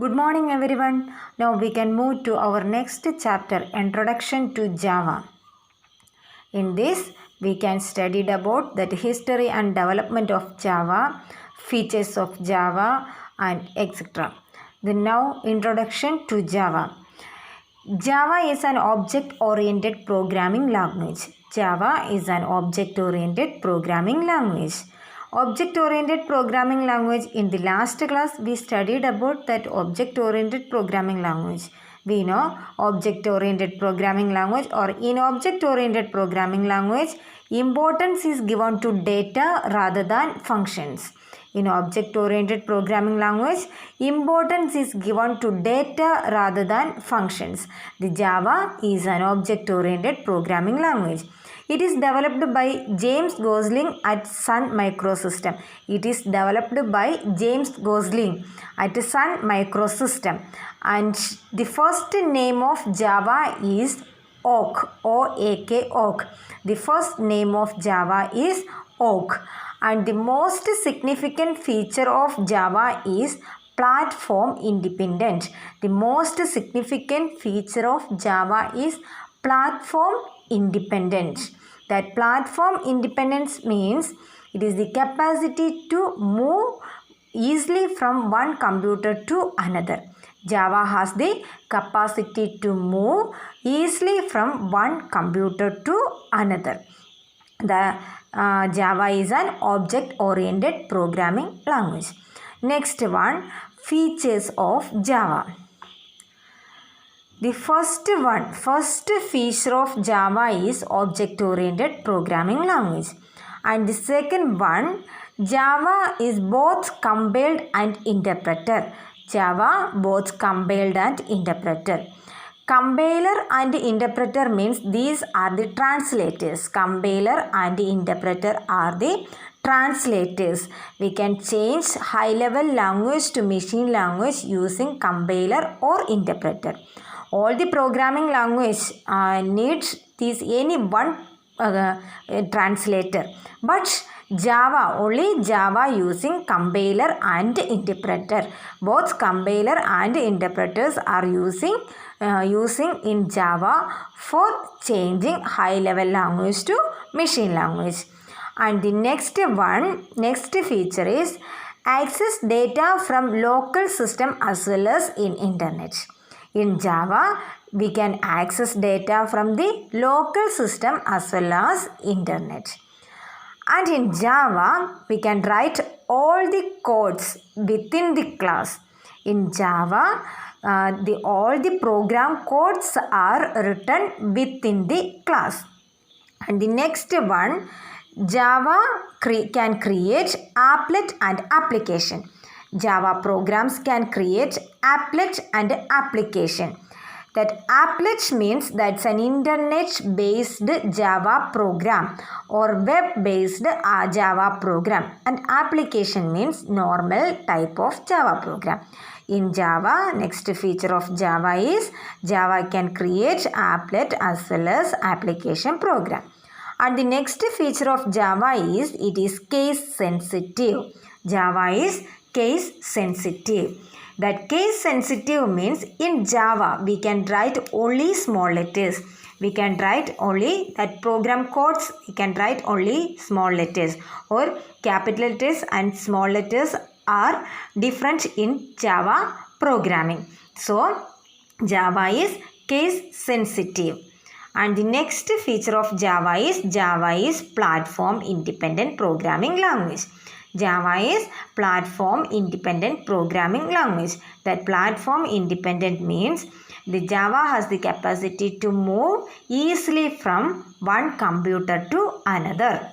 Good morning everyone. Now we can move to our next chapter, Introduction to Java. In this we can study about the history and development of Java, features of Java and etc. Then now Introduction to Java. Java is an object-oriented programming language. Java is an object-oriented programming language. Object-oriented programming language, in the last class we studied about that object-oriented programming language. We know object-oriented programming language, or in object-oriented programming language importance is given to data rather than functions. In object-oriented programming language, importance is given to data rather than functions. The Java is an object-oriented programming language. It is developed by James Gosling at Sun Microsystem. It is developed by James Gosling at Sun Microsystem. And the first name of Java is Oak, O-A-K, Oak. The first name of Java is Oak. And the most significant feature of Java is platform independent. The most significant feature of Java is platform independent. That platform independence means it is the capacity to move easily from one computer to another. Java has the capacity to move easily from one computer to another. The Java is an object-oriented programming language. Next one, features of Java. The first feature of Java is object-oriented programming language. And the second one, Java is both compiled and interpreter. Java both compiled and interpreter. Compiler and interpreter means these are the translators. Compiler and interpreter are the translators. We can change high-level language to machine language using compiler or interpreter. All the programming language needs any one translator, but Java, only Java using compiler and interpreter. Both compiler and interpreters are using in Java for changing high level language to machine language. And the next feature is access data from local system as well as in internet. In Java, we can access data from the local system as well as internet. And in Java, we can write all the codes within the class. In Java, all the program codes are written within the class. And the next one, Java can create applet and application. Java programs can create applet and application. That applet means that's an internet-based Java program or web-based Java program. And application means normal type of Java program. In Java, next feature of Java is Java can create applet as well as application program. And the next feature of Java is it is case sensitive. Java is case sensitive. That case sensitive means in Java we can write only small letters. We can write only that program codes, we can write only small letters, or capital letters and small letters are different in Java programming. So Java is case sensitive. And the next feature of Java is platform independent programming language. Java is platform independent programming language. That platform independent means the Java has the capacity to move easily from one computer to another.